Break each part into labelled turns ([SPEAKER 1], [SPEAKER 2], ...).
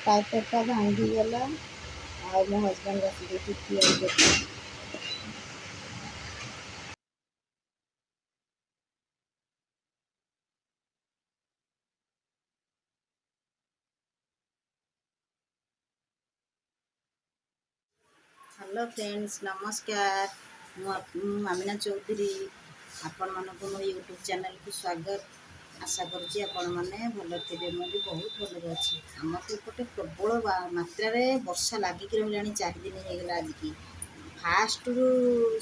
[SPEAKER 1] ପାଇପଟା ଭାଙ୍ଗିଗଲା ଆଉ ମୋ ହଜବେଣ୍ଡ ବସିକି ତିଆରି କରୁଥିଲେ। ହ୍ୟାଲୋ ଫ୍ରେଣ୍ଡସ୍, ନମସ୍କାର। ମୁଁ ମାମିନା ଚୌଧୁରୀ। ଆପଣମାନଙ୍କୁ ମୋ ୟୁଟ୍ୟୁବ୍ ଚ୍ୟାନେଲ୍କୁ ସ୍ୱାଗତ। ଆଶା କରୁଛି ଆପଣମାନେ ଭଲ ଥିବେ। ମୁଁ ବି ବହୁତ ଭଲରେ ଅଛି। ଆମର ଏପଟେ ପ୍ରବଳ ମାତ୍ରାରେ ବର୍ଷା ଲାଗିକି ରହିଲାଣି, 4 ଦିନ ହେଇଗଲା ଆଜିକି। ଫାଷ୍ଟରୁ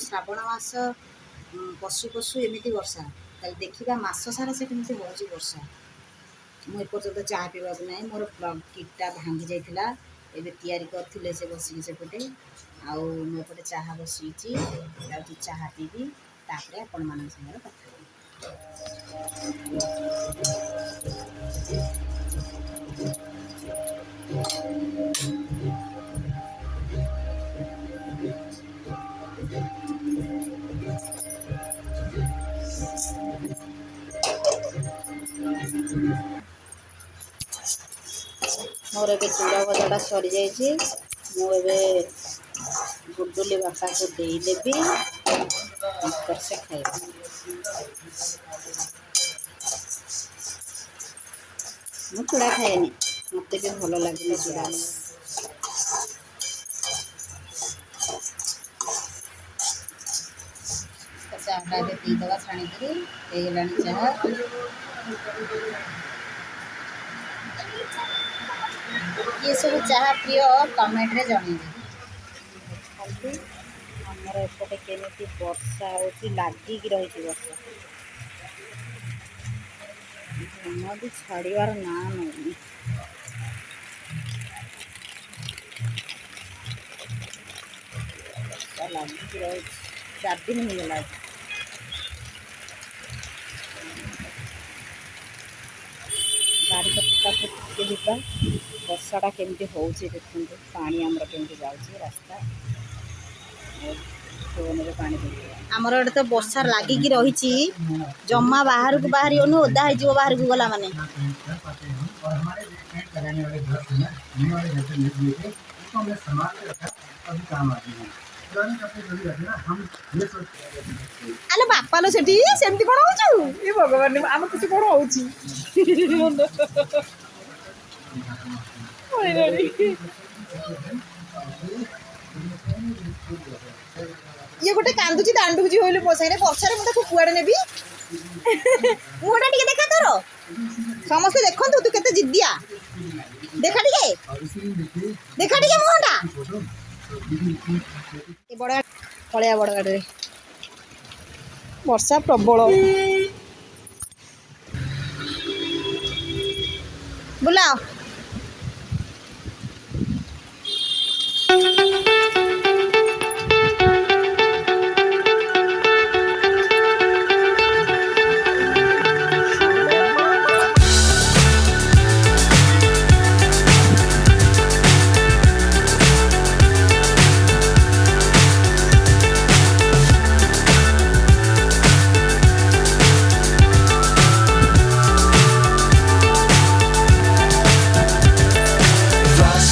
[SPEAKER 1] ଶ୍ରାବଣ ମାସ ପଶୁ ପଶୁ ଏମିତି ବର୍ଷା, ତାହେଲେ ଦେଖିବା ମାସ ସାରା ସେ କେମିତି ହେଉଛି ବର୍ଷା। ମୁଁ ଏପର୍ଯ୍ୟନ୍ତ ଚାହା ପିଇବାକୁ ନାହିଁ, ମୋର କିଟ୍ଟା ଭାଙ୍ଗି ଯାଇଥିଲା। ଏବେ ତିଆରି କରିଥିଲେ ସେ ବସିକି ସେପଟେ, ଆଉ ମୁଁ ଏପଟେ ଚାହା ବସିଛି। ଯାଉଛି ଚାହା ପିଇବି, ତାପରେ ଆପଣମାନଙ୍କ ସାଙ୍ଗରେ କଥା ହେବି। ମୋର ଏବେ ଚୁଡ଼ା ଭଜାଟା ସରିଯାଇଛି। ମୁଁ ଏବେ ଗୁଡୁଲି ବାପାକୁ ଦେଇଦେବି, ସେ ଖାଇବ। ମୁଁ ଚୁଡ଼ା ଖାଏନି, ମୋତେ ବି ଭଲ ଲାଗୁନି ଚୁଡ଼ା। ଚାହାଟା ଏବେ ପିଇଦେବା ଛାଣିକିରି। ହେଇଗଲାଣି ଚାହା। କିଏ ସବୁ ଚାହା ପ୍ରିୟ କମେଣ୍ଟରେ ଜଣେଇବେ। ଆମର ଏପଟେ କେମିତି ବର୍ଷା ହେଉଛି, ଲାଗିକି ରହିଛି ବର୍ଷା, ଜମା ବି ଛାଡ଼ିବାର ନାଁ ନେଉନି। ବର୍ଷା ଲାଗିକି ରହିଛି, 4 ଦିନ ହେଇଗଲା। ବାରିପଟକୁ ଟିକେ ଯିବା, ବର୍ଷାଟା କେମିତି ହେଉଛି ଦେଖନ୍ତୁ। ପାଣି ଆମର କେମିତି ଯାଉଛି ରାସ୍ତା, ଫୋନରେ ପାଣି ଦେଉଛି। ଆମର ଏଠି ତ ବର୍ଷା ଲାଗିକି ରହିଛି, ଜମା ବାହାରକୁ ବାହାରି ହଉନି, ଓଦା ହେଇଯିବ ବାହାରକୁ ଗଲା ମାନେ। ଆଲୋ ବାପାଲୋ, ସେଠି ସେମିତି କ'ଣ ହଉଛୁ? ଏ ଭଗବାନ, ଆମ କିଛି କ'ଣ ହଉଛି? ଇଏ ଗୋଟେ କାନ୍ଦୁଛି, ଦାଣ୍ଡକୁ ଯିବ ବୋଲି ମୋ ସାଙ୍ଗରେ। ବର୍ଷାରେ ମୁଁ ତାକୁ କୁଆଡ଼େ ନେବି? ମୁହଁଟା ଟିକେ ଦେଖା ତୋର, ସମସ୍ତେ ଦେଖନ୍ତୁ ତୁ କେତେ ଜିଦିଆ। ଦେଖା ଟିକେ, ଦେଖା ଟିକେ ମୁହଁଟା। ଏ ବଡ଼ ପଳେଇବା, ବଡ଼ ଗାଡ଼ିରେ ବର୍ଷା ପ୍ରବଳ। ବୁଲାଅ।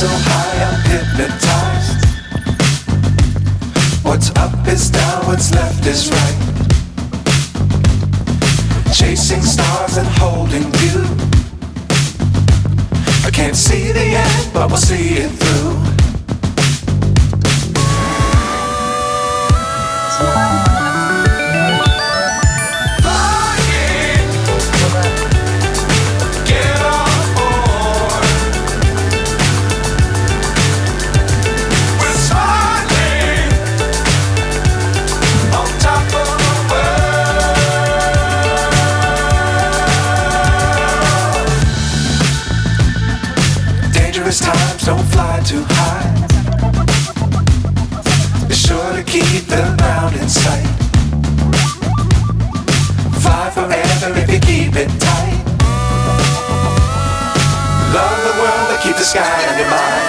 [SPEAKER 2] So high I'm hypnotized. What's up is down, what's left is right. Chasing stars and holding you. I can't see the end, but we'll see it through. Times don't fly too high. Be sure to keep the ground in sight. Fly forever if you keep it tight. Love the world but keep the sky on your mind.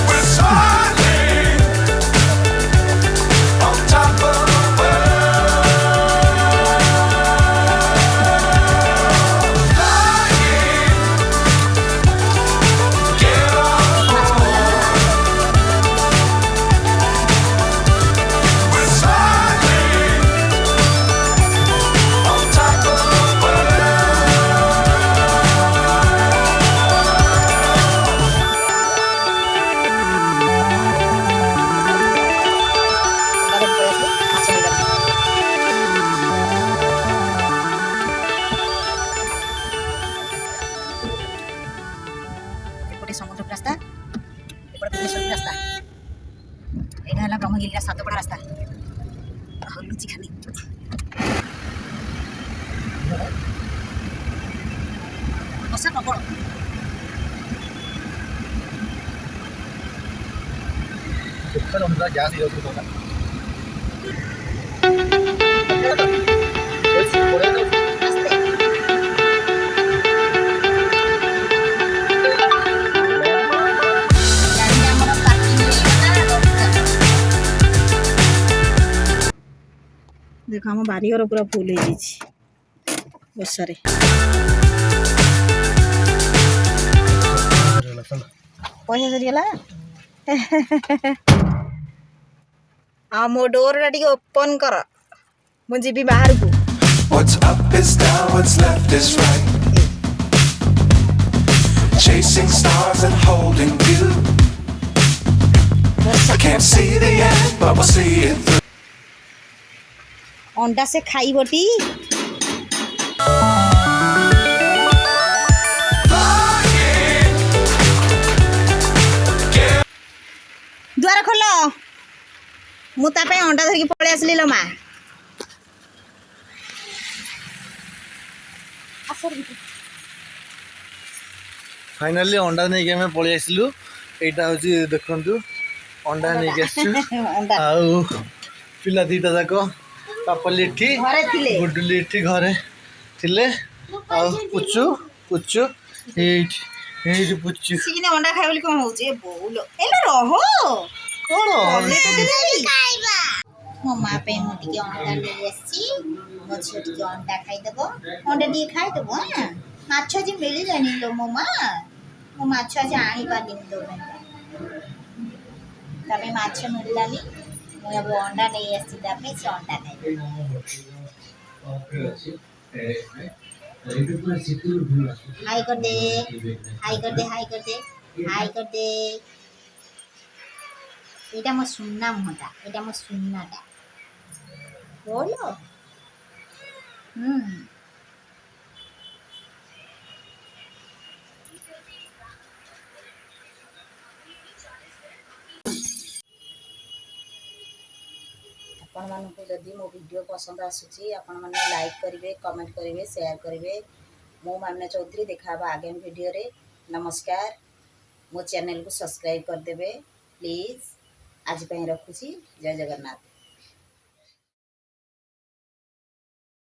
[SPEAKER 2] We're soaring on top of the world.
[SPEAKER 1] ହଲୁଛି ଖାଲି ବର୍ଷା ପ୍ରବଳ
[SPEAKER 3] gas ହେଇଯାଉଛି
[SPEAKER 1] ଦେଖ ଆମ ବାରିଘର ପୁରା ଫୁଲ ହେଇଯାଇଛି ବର୍ଷାରେ ପଇସା ସରିଗଲା ଆଉ ମୋ ଡୋରଟା ଟିକେ ଓପନ୍ କର ମୁଁ ଯିବି ବାହାରକୁ
[SPEAKER 2] What's up is down, what's left is right. Chasing stars and holding you. I can't see the end, but we'll see it through.
[SPEAKER 1] अंडा से खाइबटी द्वार खोल मु ता पे अंडा धरिकी पळे आसली लो मा
[SPEAKER 3] फाइनाली अंडा नहीं के हमें पळी आसिलु एटा होची देखंतु अंडा नहीं के आसछु
[SPEAKER 1] अंडा
[SPEAKER 3] आउ पिला दीटा जाको पापली एठी
[SPEAKER 1] घरे थिले
[SPEAKER 3] गुडुली एठी घरे थिले आउ पुचु पुचु एठी पुचु
[SPEAKER 1] सिगिने अंडा खाइ बोली कोन होउची ए बोलो एलो रहो
[SPEAKER 3] कोन
[SPEAKER 1] मो माँ पे मु टिके अंडा ले आसी मो झियो टिके अंडा खाइ देबो अंडा टिके खाइ देबो हां माछ जी मिली जानी लो मो माछ जी आनी पानी दो तमे माछ मिललानी मु अब अंडा ले आसी तमे से अंडा खाइ हाय कर दे हाय कर दे हाय कर दे हाय कर दे এটা মো সুন্না মোটা এটা মো সুন্নাটা বলো आपण मानकु जदि मो वीडियो पसंद आसुची आपण माने लाइक करिवे कमेंट करिवे शेयर करिवे मो मामिना चौधरी देखा आगामी वीडियो रे नमस्कार मो चैनल को सब्सक्राइब कर देबे प्लीज आज पे रखुची जय जगन्नाथ।